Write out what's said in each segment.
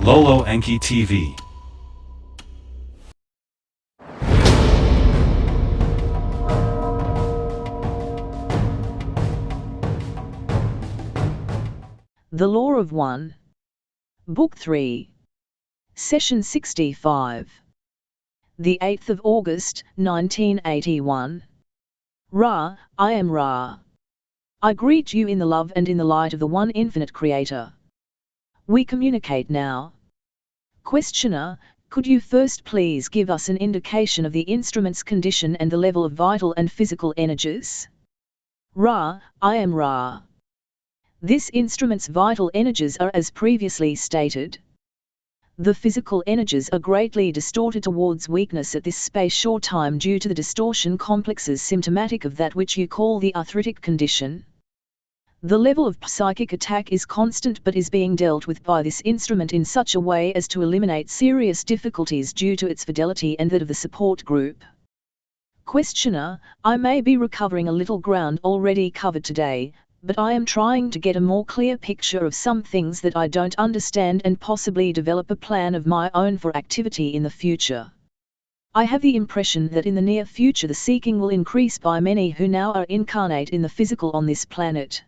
Lolo Enki TV. The Law of One. Book 3. Session 65. The 8th of August, 1981. Ra, I am Ra. I greet you in the love and in the light of the one infinite Creator. We communicate now. Questioner, could you first please give us an indication of the instrument's condition and the level of vital and physical energies? Ra, I am Ra. This instrument's vital energies are as previously stated. The physical energies are greatly distorted towards weakness at this space-time due to the distortion complexes symptomatic of that which you call the arthritic condition. The level of psychic attack is constant but is being dealt with by this instrument in such a way as to eliminate serious difficulties due to its fidelity and that of the support group. Questioner, I may be recovering a little ground already covered today, but I am trying to get a more clear picture of some things that I don't understand and possibly develop a plan of my own for activity in the future. I have the impression that in the near future the seeking will increase by many who now are incarnate in the physical on this planet.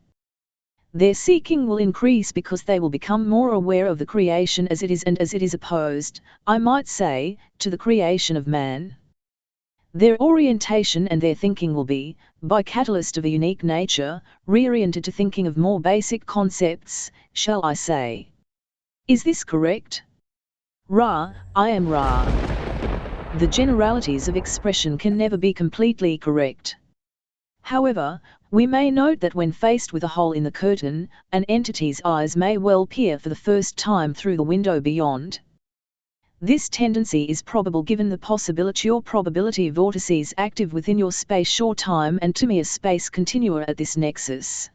Their seeking will increase because they will become more aware of the creation as it is and as it is opposed, I might say, to the creation of man. Their orientation and their thinking will be, by catalyst of a unique nature, reoriented to thinking of more basic concepts, shall I say. Is this correct? Ra, I am Ra. The generalities of expression can never be completely correct. However, we may note that when faced with a hole in the curtain, an entity's eyes may well peer for the first time through the window beyond. This tendency is probable given the possibility or probability vortices active within your space-time and to-mere space continua at this nexus.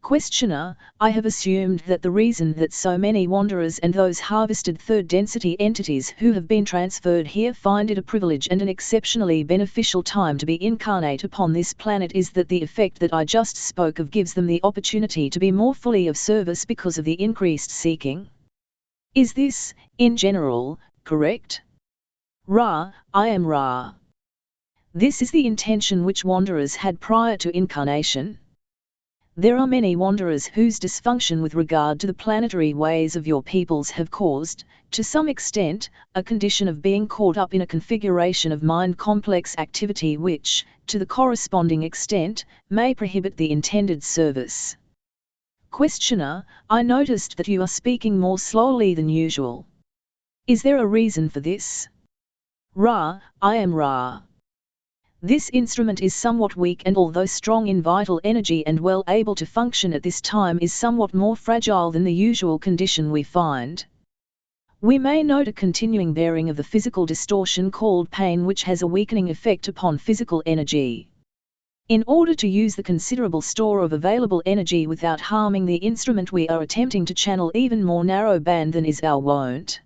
Questioner, I have assumed that the reason that so many wanderers and those harvested third-density entities who have been transferred here find it a privilege and an exceptionally beneficial time to be incarnate upon this planet is that the effect that I just spoke of gives them the opportunity to be more fully of service because of the increased seeking. Is this, in general, correct? Ra, I am Ra. This is the intention which wanderers had prior to incarnation. There are many wanderers whose dysfunction with regard to the planetary ways of your peoples have caused, to some extent, a condition of being caught up in a configuration of mind complex activity which, to the corresponding extent, may prohibit the intended service. Questioner, I noticed that you are speaking more slowly than usual. Is there a reason for this? Ra, I am Ra. This instrument is somewhat weak and although strong in vital energy and well able to function at this time is somewhat more fragile than the usual condition we find. We may note a continuing bearing of the physical distortion called pain which has a weakening effect upon physical energy. In order to use the considerable store of available energy without harming the instrument we are attempting to channel even more narrow band than is our wont.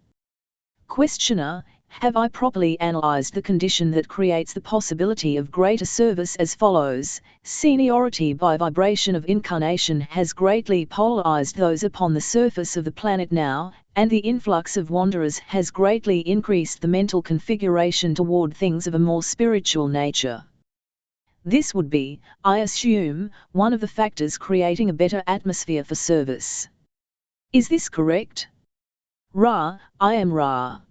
Questioner, have I properly analyzed the condition that creates the possibility of greater service as follows? Seniority by vibration of incarnation has greatly polarized those upon the surface of the planet now, and the influx of wanderers has greatly increased the mental configuration toward things of a more spiritual nature. This would be, I assume, one of the factors creating a better atmosphere for service. Is this correct? Ra, I am Ra.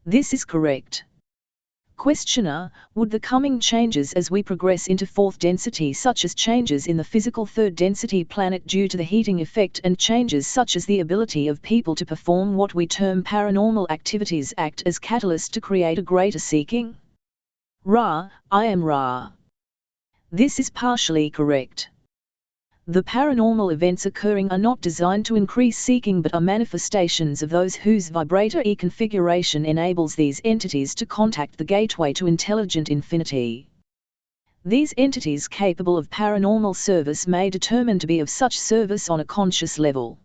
This is correct. Questioner, would the coming changes as we progress into fourth density such as changes in the physical third density planet due to the heating effect and changes such as the ability of people to perform what we term paranormal activities act as catalyst to create a greater seeking? Ra, I am Ra. This is partially correct. The paranormal events occurring are not designed to increase seeking but are manifestations of those whose vibrator E configuration enables these entities to contact the gateway to intelligent infinity. These entities capable of paranormal service may determine to be of such service on a conscious level.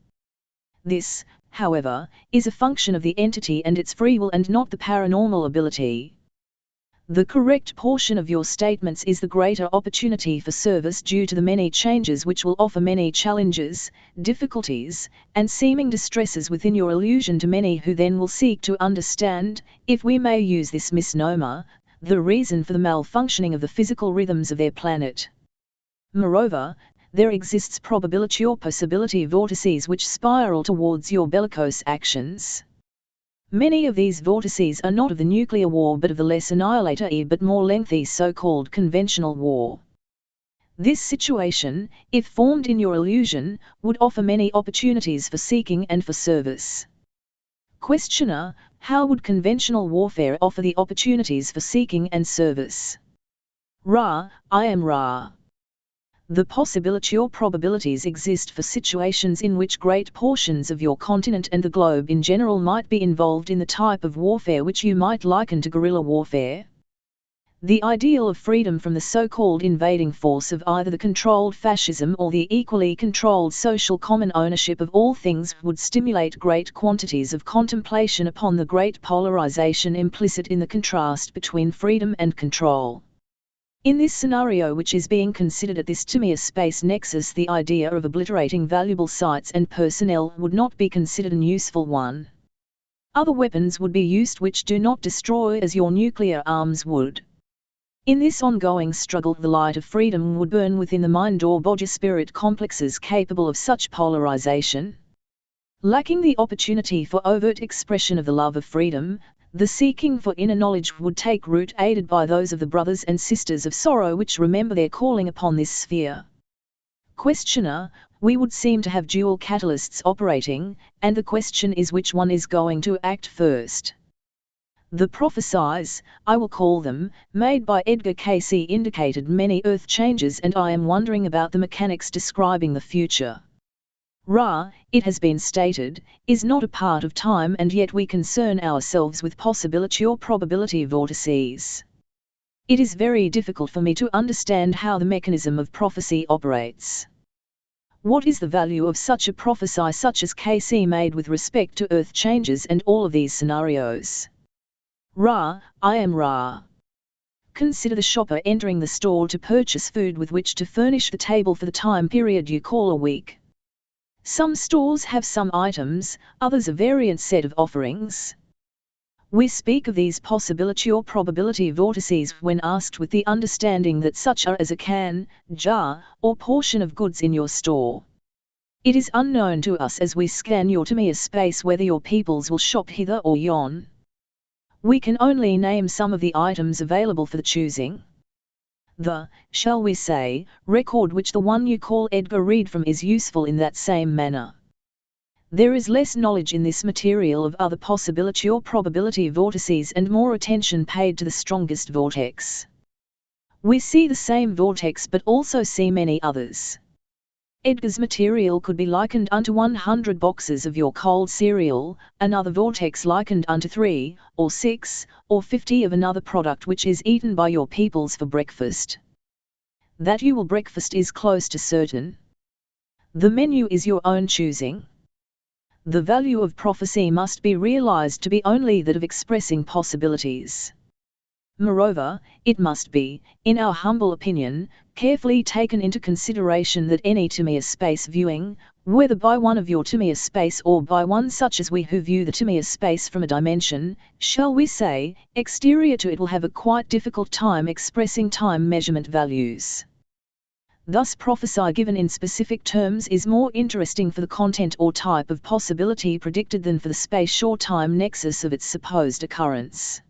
This, however, is a function of the entity and its free will and not the paranormal ability. The correct portion of your statements is the greater opportunity for service due to the many changes which will offer many challenges, difficulties, and seeming distresses within your illusion to many who then will seek to understand, if we may use this misnomer, the reason for the malfunctioning of the physical rhythms of their planet. Moreover, there exists probability or possibility vortices which spiral towards your bellicose actions. Many of these vortices are not of the nuclear war but of the less annihilatory but more lengthy so-called conventional war. This situation, if formed in your illusion, would offer many opportunities for seeking and for service. Questioner: how would conventional warfare offer the opportunities for seeking and service? Ra: I am Ra. The possibility or probabilities exist for situations in which great portions of your continent and the globe in general might be involved in the type of warfare which you might liken to guerrilla warfare. The ideal of freedom from the so-called invading force of either the controlled fascism or the equally controlled social common ownership of all things would stimulate great quantities of contemplation upon the great polarization implicit in the contrast between freedom and control. In this scenario which is being considered at this Timea space nexus, the idea of obliterating valuable sites and personnel would not be considered an useful one. Other weapons would be used which do not destroy as your nuclear arms would. In this ongoing struggle, the light of freedom would burn within the mind or body spirit complexes capable of such polarization. Lacking the opportunity for overt expression of the love of freedom, the seeking for inner knowledge would take root, aided by those of the brothers and sisters of sorrow which remember their calling upon this sphere. Questioner: we would seem to have dual catalysts operating, and the question is which one is going to act first. The prophecies, I will call them, made by Edgar Cayce indicated many earth changes, and I am wondering about the mechanics describing the future. Ra, it has been stated, is not a part of time, and yet we concern ourselves with possibility or probability vortices. It is very difficult for me to understand how the mechanism of prophecy operates. What is the value of such a prophecy such as Cayce made with respect to earth changes and all of these scenarios? Ra, I am Ra. Consider the shopper entering the store to purchase food with which to furnish the table for the time period you call a week. Some stores have some items, others a variant set of offerings. We speak of these possibility or probability vortices when asked with the understanding that such are as a can, jar, or portion of goods in your store. It is unknown to us as we scan your Timea space whether your peoples will shop hither or yon. We can only name some of the items available for the choosing. The, shall we say, record which the one you call Edgar read from is useful in that same manner. There is less knowledge in this material of other possibility or probability vortices and more attention paid to the strongest vortex. We see the same vortex but also see many others. Edgar's material could be likened unto 100 boxes of your cold cereal, another vortex likened unto 3, or 6, or 50 of another product which is eaten by your peoples for breakfast. That you will breakfast is close to certain. The menu is your own choosing. The value of prophecy must be realized to be only that of expressing possibilities. Moreover, it must be, in our humble opinion, carefully taken into consideration that any Timea space viewing, whether by one of your Timea space or by one such as we who view the Timea space from a dimension, shall we say, exterior to it, will have a quite difficult time expressing time measurement values. Thus prophecy given in specific terms is more interesting for the content or type of possibility predicted than for the space or time nexus of its supposed occurrence.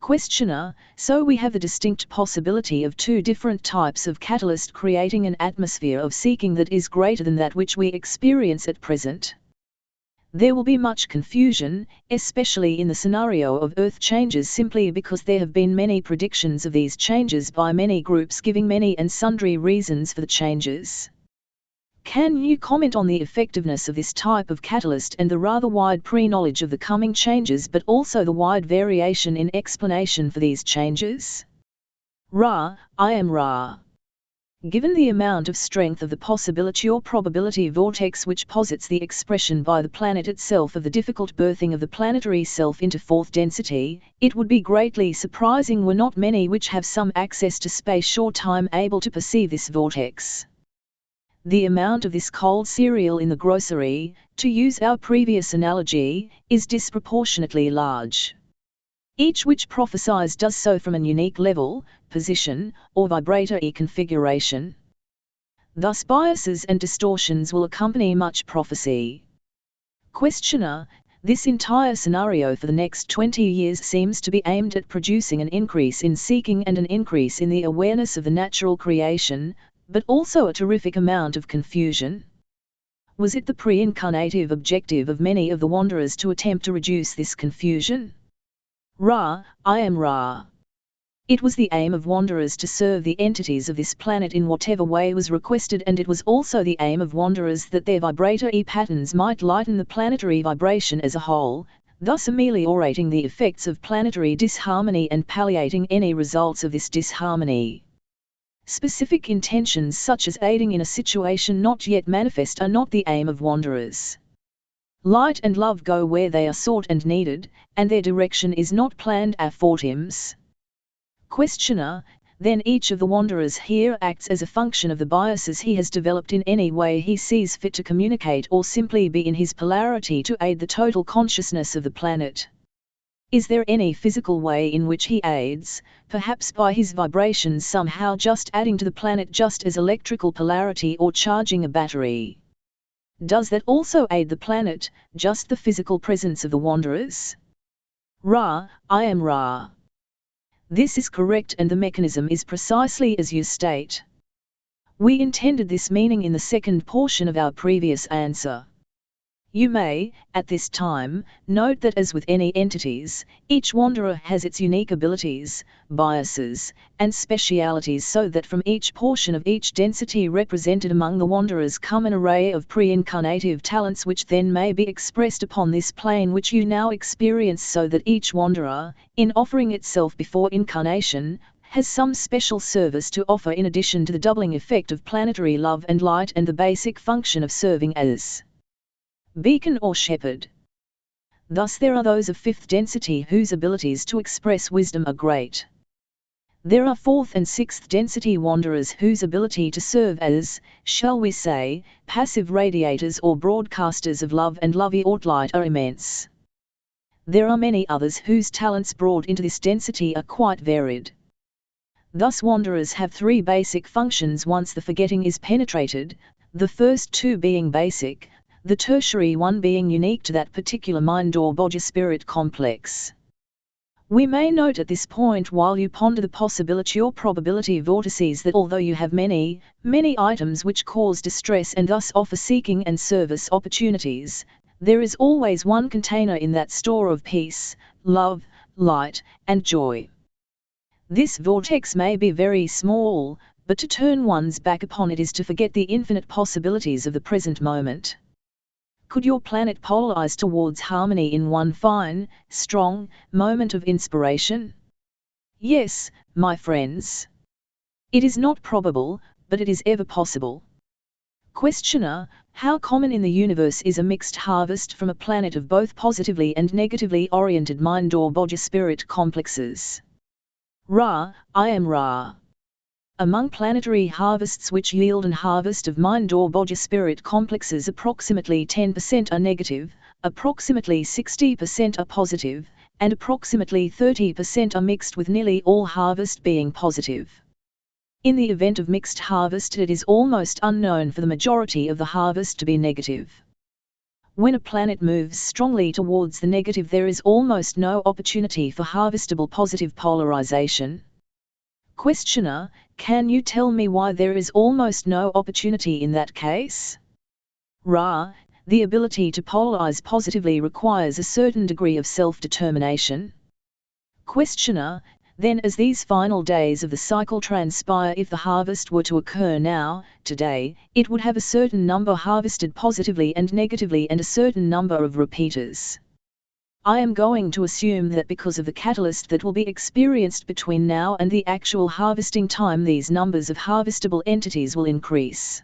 Questioner: so we have the distinct possibility of two different types of catalyst creating an atmosphere of seeking that is greater than that which we experience at present. There will be much confusion, especially in the scenario of earth changes, simply because there have been many predictions of these changes by many groups giving many and sundry reasons for the changes. Can you comment on the effectiveness of this type of catalyst and the rather wide pre-knowledge of the coming changes, but also the wide variation in explanation for these changes? Ra, I am Ra. Given the amount of strength of the possibility or probability vortex which posits the expression by the planet itself of the difficult birthing of the planetary self into fourth density, it would be greatly surprising were not many which have some access to space or time able to perceive this vortex. The amount of this cold cereal in the grocery, to use our previous analogy, is disproportionately large. Each which prophesies does so from an unique level, position, or vibrator configuration. Thus biases and distortions will accompany much prophecy. Questioner: this entire scenario for the next 20 years seems to be aimed at producing an increase in seeking and an increase in the awareness of the natural creation, but also a terrific amount of confusion. Was it the pre-incarnative objective of many of the wanderers to attempt to reduce this confusion? Ra, I am Ra. It was the aim of wanderers to serve the entities of this planet in whatever way was requested, and it was also the aim of wanderers that their vibrator patterns might lighten the planetary vibration as a whole, thus ameliorating the effects of planetary disharmony and palliating any results of this disharmony. Specific intentions such as aiding in a situation not yet manifest are not the aim of wanderers. Light and love go where they are sought and needed, and their direction is not planned a fortims. Questioner: then each of the wanderers here acts as a function of the biases he has developed in any way he sees fit to communicate or simply be in his polarity to aid the total consciousness of the planet. Is there any physical way in which he aids, perhaps by his vibrations somehow just adding to the planet just as electrical polarity or charging a battery? Does that also aid the planet, just the physical presence of the wanderers? Ra, I am Ra. This is correct, and the mechanism is precisely as you state. We intended this meaning in the second portion of our previous answer. You may, at this time, note that as with any entities, each wanderer has its unique abilities, biases, and specialities, so that from each portion of each density represented among the wanderers come an array of pre-incarnative talents which then may be expressed upon this plane which you now experience, so that each wanderer, in offering itself before incarnation, has some special service to offer in addition to the doubling effect of planetary love and light and the basic function of serving as beacon or shepherd. Thus there are those of fifth density whose abilities to express wisdom are great. There are fourth and sixth density wanderers whose ability to serve as, shall we say, passive radiators or broadcasters of love and light are immense. There are many others whose talents brought into this density are quite varied. Thus wanderers have three basic functions once the forgetting is penetrated, the first two being basic, the tertiary one being unique to that particular mind or body spirit complex. We may note at this point, while you ponder the possibility or probability vortices, that although you have many items which cause distress and thus offer seeking and service opportunities, there is always one container in that store of peace, love, light, and joy. This vortex may be very small, but to turn one's back upon it is to forget the infinite possibilities of the present moment. Could your planet polarize towards harmony in one fine, strong moment of inspiration? Yes, my friends. It is not probable, but it is ever possible. Questioner: how common in the universe is a mixed harvest from a planet of both positively and negatively oriented mind or body spirit complexes? Ra, I am Ra. Among planetary harvests which yield an harvest of mind or body spirit complexes, approximately 10% are negative, approximately 60% are positive, and approximately 30% are mixed, with nearly all harvest being positive. In the event of mixed harvest, it is almost unknown for the majority of the harvest to be negative. When a planet moves strongly towards the negative, there is almost no opportunity for harvestable positive polarization. Questioner: can you tell me why there is almost no opportunity in that case? Ra, the ability to polarize positively requires a certain degree of self-determination. Questioner: then as these final days of the cycle transpire, if the harvest were to occur now, today, it would have a certain number harvested positively and negatively and a certain number of repeaters. I am going to assume that because of the catalyst that will be experienced between now and the actual harvesting time, these numbers of harvestable entities will increase.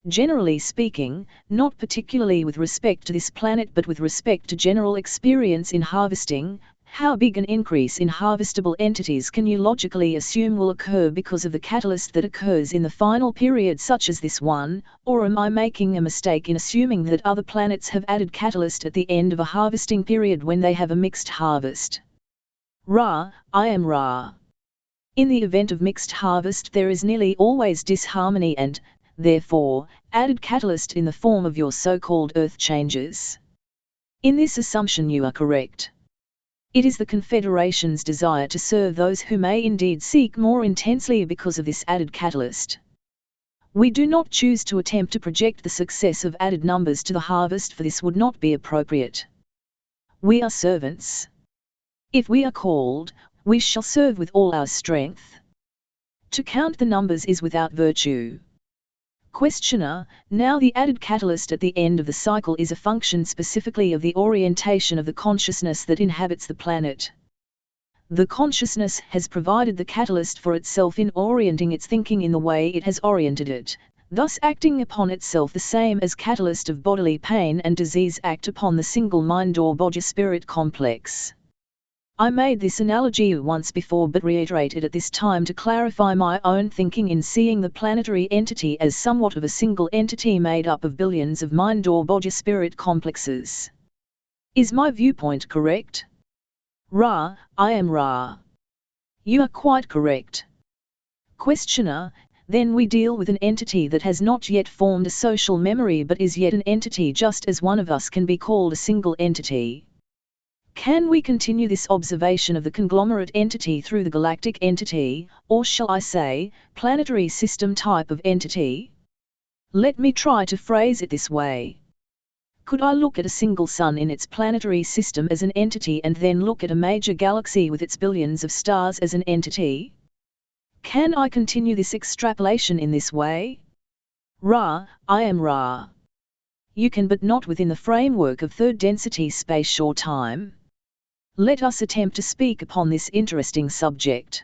Generally speaking, not particularly with respect to this planet but with respect to general experience in harvesting, how big an increase in harvestable entities can you logically assume will occur because of the catalyst that occurs in the final period such as this one, or am I making a mistake in assuming that other planets have added catalyst at the end of a harvesting period when they have a mixed harvest? Ra, I am Ra. In the event of mixed harvest there is nearly always disharmony and, therefore, added catalyst in the form of your so-called earth changes. In this assumption you are correct. It is the Confederation's desire to serve those who may indeed seek more intensely because of this added catalyst. We do not choose to attempt to project the success of added numbers to the harvest, for this would not be appropriate. We are servants. If we are called, we shall serve with all our strength. To count the numbers is without virtue. Questioner, now the added catalyst at the end of the cycle is a function specifically of the orientation of the consciousness that inhabits the planet. The consciousness has provided the catalyst for itself in orienting its thinking in the way it has oriented it, thus acting upon itself the same as catalyst of bodily pain and disease act upon the single mind or body-spirit complex. I made this analogy once before but reiterate it at this time to clarify my own thinking in seeing the planetary entity as somewhat of a single entity made up of billions of mind or body-spirit complexes. Is my viewpoint correct? Ra, I am Ra. You are quite correct. Questioner, then we deal with an entity that has not yet formed a social memory but is yet an entity just as one of us can be called a single entity. Can we continue this observation of the conglomerate entity through the galactic entity, or shall I say, planetary system type of entity? Let me try to phrase it this way. Could I look at a single sun in its planetary system as an entity and then look at a major galaxy with its billions of stars as an entity? Can I continue this extrapolation in this way? Ra, I am Ra. You can, but not within the framework of third density space or time. Let us attempt to speak upon this interesting subject.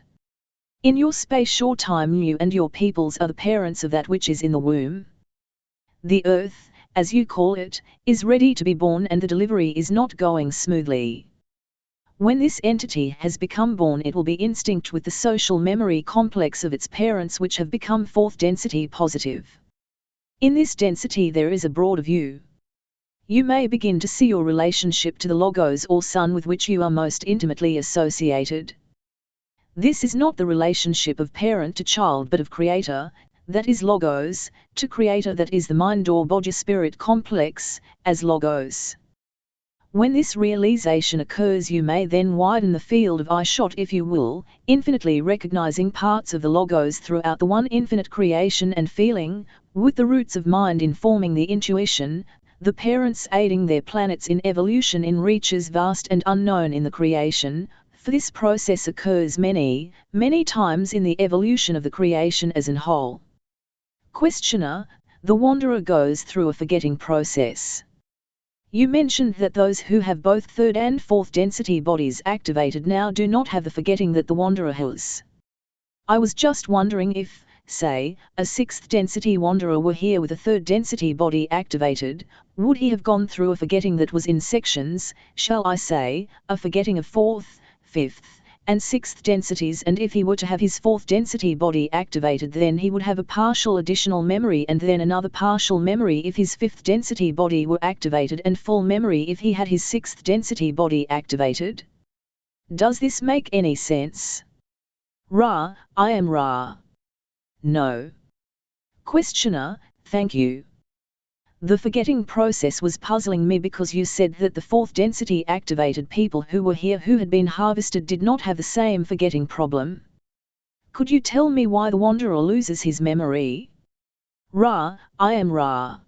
In your space or time, you and your peoples are the parents of that which is in the womb. The earth, as you call it, is ready to be born and the delivery is not going smoothly. When this entity has become born, it will be instinct with the social memory complex of its parents which have become fourth density positive. In this density there is a broader view. You may begin to see your relationship to the Logos or Sun with which you are most intimately associated. This is not the relationship of parent to child but of creator, that is Logos, to creator, that is the mind or body-spirit complex, as Logos. When this realization occurs, you may then widen the field of eye-shot if you will, infinitely recognizing parts of the Logos throughout the one infinite creation and feeling, with the roots of mind informing the intuition, the parents aiding their planets in evolution in reaches vast and unknown in the creation, for this process occurs many, many times in the evolution of the creation as an whole. Questioner, the wanderer goes through a forgetting process. You mentioned that those who have both third and fourth density bodies activated now do not have the forgetting that the wanderer has. I was just wondering if, say, a sixth density wanderer were here with a third density body activated, would he have gone through a forgetting that was in sections, shall I say, a forgetting of fourth, fifth, and sixth densities, and if he were to have his fourth density body activated, then he would have a partial additional memory and then another partial memory if his fifth density body were activated, and full memory if he had his sixth density body activated? Does this make any sense? Ra, I am Ra. No. Questioner, thank you. The forgetting process was puzzling me because you said that the fourth density activated people who were here who had been harvested did not have the same forgetting problem. Could you tell me why the wanderer loses his memory? Ra, I am Ra.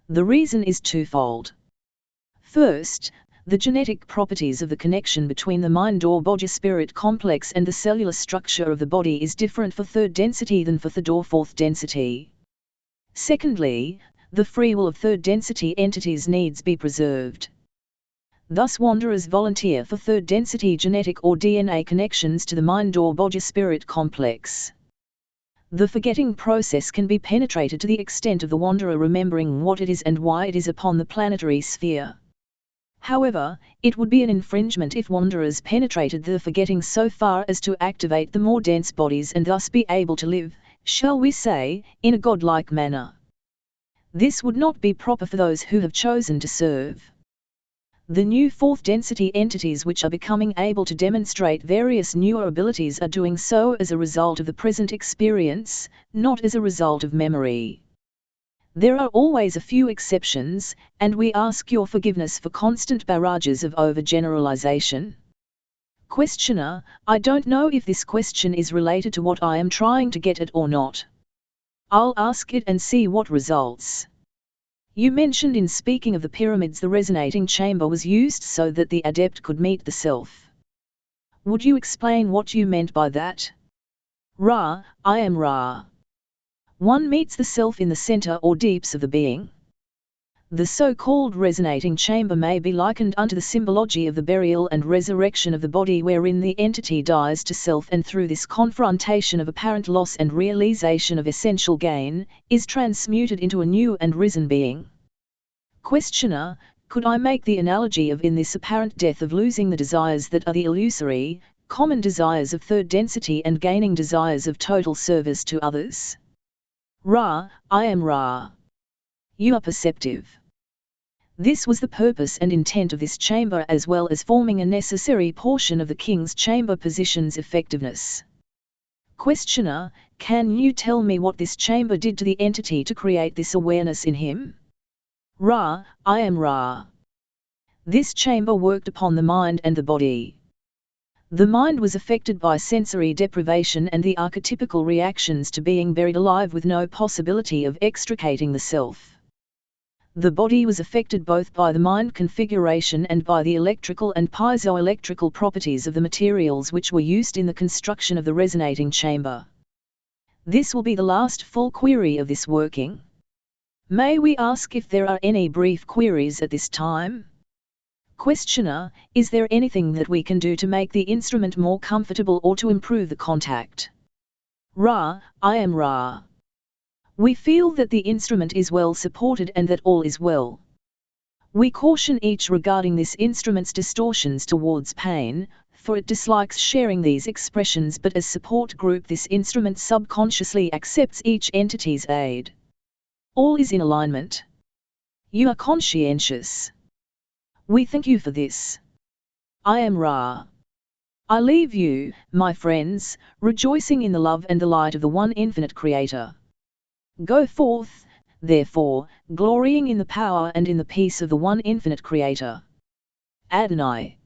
The reason is twofold. First, the genetic properties of the connection between the mind or body-spirit complex and the cellular structure of the body is different for third density than for third or fourth density. Secondly, the free will of third density entities needs be preserved. Thus wanderers volunteer for third density genetic or DNA connections to the mind or body-spirit complex. The forgetting process can be penetrated to the extent of the wanderer remembering what it is and why it is upon the planetary sphere. However, it would be an infringement if wanderers penetrated the forgetting so far as to activate the more dense bodies and thus be able to live, shall we say, in a godlike manner. This would not be proper for those who have chosen to serve. The new fourth density entities which are becoming able to demonstrate various newer abilities are doing so as a result of the present experience, not as a result of memory. There are always a few exceptions, and we ask your forgiveness for constant barrages of overgeneralization. Questioner: I don't know if this question is related to what I am trying to get at or not. I'll ask it and see what results. You mentioned in speaking of the pyramids the resonating chamber was used so that the adept could meet the self. Would you explain what you meant by that? Ra: I am Ra. One meets the self in the center or deeps of the being. The so-called resonating chamber may be likened unto the symbology of the burial and resurrection of the body, wherein the entity dies to self and through this confrontation of apparent loss and realization of essential gain, is transmuted into a new and risen being. Questioner: could I make the analogy of in this apparent death of losing the desires that are the illusory, common desires of third density and gaining desires of total service to others? Ra: I am Ra. You are perceptive. This was the purpose and intent of this chamber, as well as forming a necessary portion of the King's Chamber position's effectiveness. Questioner: can you tell me what this chamber did to the entity to create this awareness in him? Ra: I am Ra. This chamber worked upon the mind and the body. The mind was affected by sensory deprivation and the archetypical reactions to being buried alive with no possibility of extricating the self. The body was affected both by the mind configuration and by the electrical and piezoelectrical properties of the materials which were used in the construction of the resonating chamber. This will be the last full query of this working. May we ask if there are any brief queries at this time? Questioner: is there anything that we can do to make the instrument more comfortable or to improve the contact? Ra: I am Ra. We feel that the instrument is well supported and that all is well. We caution each regarding this instrument's distortions towards pain, for it dislikes sharing these expressions, but as support group this instrument subconsciously accepts each entity's aid. All is in alignment. You are conscientious. We thank you for this. I am Ra. I leave you, my friends, rejoicing in the love and the light of the one infinite Creator. Go forth, therefore, glorying in the power and in the peace of the one infinite Creator. Adonai.